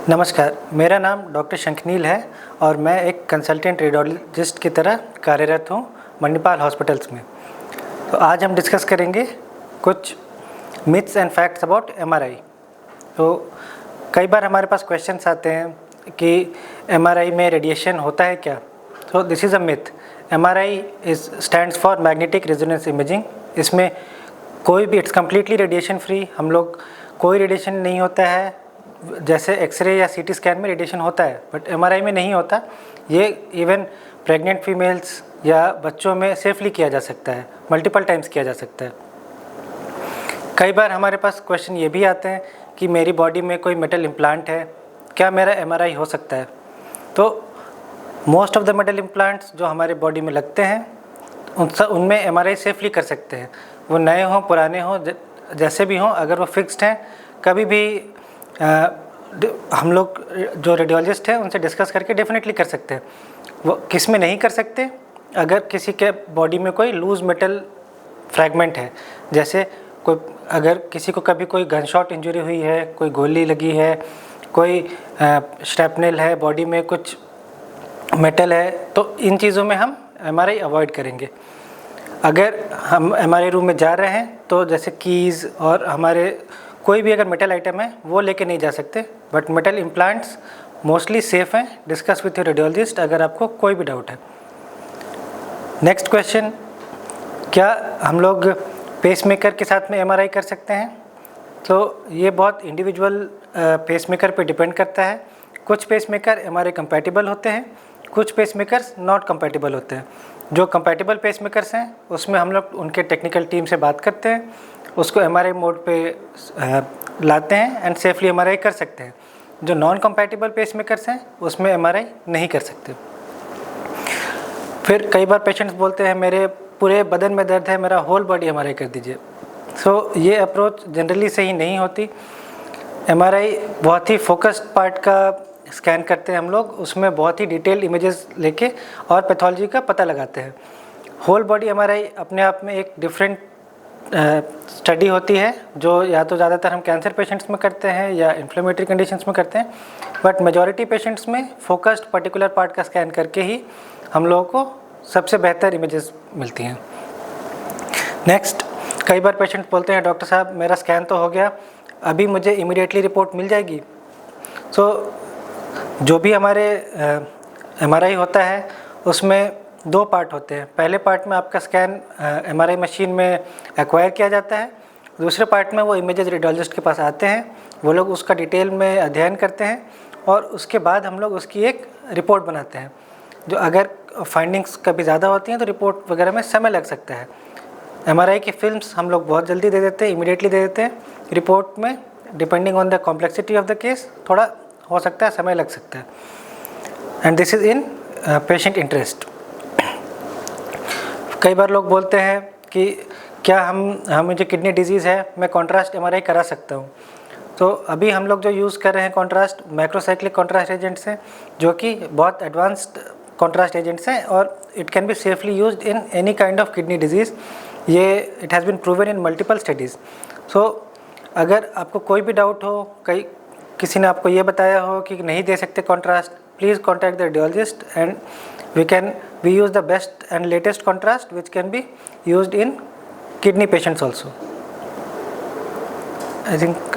नमस्कार, मेरा नाम डॉक्टर शंखनील है और मैं एक कंसल्टेंट रेडियोलॉजिस्ट की तरह कार्यरत हूँ मणिपाल हॉस्पिटल्स में। तो आज हम डिस्कस करेंगे कुछ myths and facts about MRI. तो कई बार हमारे पास क्वेश्चंस आते हैं कि एमआरआई में रेडिएशन होता है क्या। तो this is a myth. MRI stands for magnetic resonance imaging. इसमें कोई भी, इट्स कम्प्लीटली रेडिएशन फ्री। हम लोग कोई रेडिएशन नहीं होता है, जैसे एक्सरे या सीटी स्कैन में रेडिएशन होता है, बट एमआरआई में नहीं होता। ये इवन प्रेग्नेंट फीमेल्स या बच्चों में सेफली किया जा सकता है, मल्टीपल टाइम्स किया जा सकता है। कई बार हमारे पास क्वेश्चन ये भी आते हैं कि मेरी बॉडी में कोई मेटल इम्प्लांट है, क्या मेरा एमआरआई हो सकता है। तो most of the metal implants जो हमारे बॉडी में लगते हैं उनमें एमआरआई सेफली कर सकते हैं। वो नए हों, पुराने हों, जैसे भी हों, अगर वो फिक्स्ड हैं, कभी भी हम लोग जो रेडियोलॉजिस्ट हैं उनसे डिस्कस करके डेफिनेटली कर सकते हैं। वो किस में नहीं कर सकते, अगर किसी के बॉडी में कोई लूज़ मेटल फ्रैगमेंट है, जैसे कोई, अगर किसी को कभी कोई गन शॉट इंजरी हुई है, कोई गोली लगी है, कोई श्रैपनेल है, बॉडी में कुछ मेटल है, तो इन चीज़ों में हम एमआरआई अवॉइड करेंगे। अगर हम एमआरआई रूम में जा रहे हैं तो जैसे कीज़ और हमारे कोई भी अगर मेटल आइटम है वो लेके नहीं जा सकते, but metal implants mostly safe हैं। डिस्कस विथ योर रेडियोलॉजिस्ट अगर आपको कोई भी डाउट है। नेक्स्ट क्वेश्चन, क्या हम लोग पेसमेकर के साथ में एमआरआई कर सकते हैं? तो ये बहुत इंडिविजुअल पेसमेकर पे डिपेंड करता है। कुछ पेसमेकर एमआरआई कंपैटिबल होते हैं, कुछ पेसमेकर्स नॉट कंपैटिबल होते हैं। जो कंपैटिबल पेसमेकर्स हैं उसमें हम लोग उनके टेक्निकल टीम से बात करते हैं, उसको एमआरआई मोड पे लाते हैं एंड सेफली एमआरआई कर सकते हैं। जो नॉन कंपैटिबल पेसमेकर्स हैं उसमें एमआरआई नहीं कर सकते। फिर कई बार पेशेंट्स बोलते हैं मेरे पूरे बदन में दर्द है, मेरा होल बॉडी एमआरआई कर दीजिए। सो ये अप्रोच जनरली सही नहीं होती। एमआरआई बहुत ही फोकस्ड पार्ट का स्कैन करते हैं हम लोग, उसमें बहुत ही डिटेल्ड इमेजेस लेके और पैथोलॉजी का पता लगाते हैं। होल बॉडी एमआरआई अपने आप में एक डिफरेंट स्टडी होती है, जो या तो ज़्यादातर हम कैंसर पेशेंट्स में करते हैं या इन्फ्लेमेटरी कंडीशंस में करते हैं, बट मेजॉरिटी पेशेंट्स में फोकस्ड पर्टिकुलर पार्ट का स्कैन करके ही हम लोगों को सबसे बेहतर इमेजेस मिलती हैं। नेक्स्ट, कई बार पेशेंट बोलते हैं डॉक्टर साहब मेरा स्कैन तो हो गया, अभी मुझे इमीडिएटली रिपोर्ट मिल जाएगी। सो जो भी हमारे एमआरआई होता है उसमें दो पार्ट होते हैं। पहले पार्ट में आपका स्कैन एमआरआई मशीन में एक्वायर किया जाता है, दूसरे पार्ट में वो इमेजेस रेडियोलॉजिस्ट के पास आते हैं, वो लोग उसका डिटेल में अध्ययन करते हैं और उसके बाद हम लोग उसकी एक रिपोर्ट बनाते हैं। जो अगर फाइंडिंग्स कभी ज़्यादा होती हैं तो रिपोर्ट वगैरह में समय लग सकता है। एमआरआई की फिल्म्स हम लोग बहुत जल्दी दे देते हैं, इमीडिएटली दे देते हैं। रिपोर्ट में depending on the complexity of the case थोड़ा हो सकता है, समय लग सकता है, and this is in patient interest. कई बार लोग बोलते हैं कि क्या हमें जो किडनी डिजीज़ है मैं कॉन्ट्रास्ट एमआरआई करा सकता हूँ। तो अभी हम लोग जो यूज़ कर रहे हैं कॉन्ट्रास्ट, मैक्रोसाइक्लिक कॉन्ट्रास्ट एजेंट्स हैं, जो कि बहुत एडवांस्ड कॉन्ट्रास्ट एजेंट्स हैं और it can be safely used in any kind of kidney disease. ये it has been proven in multiple studies. So अगर आपको कोई भी डाउट हो, किसी ने आपको ये बताया हो कि नहीं दे सकते contrast, please contact the radiologist and we use the best and latest contrast which can be used in kidney patients also. I think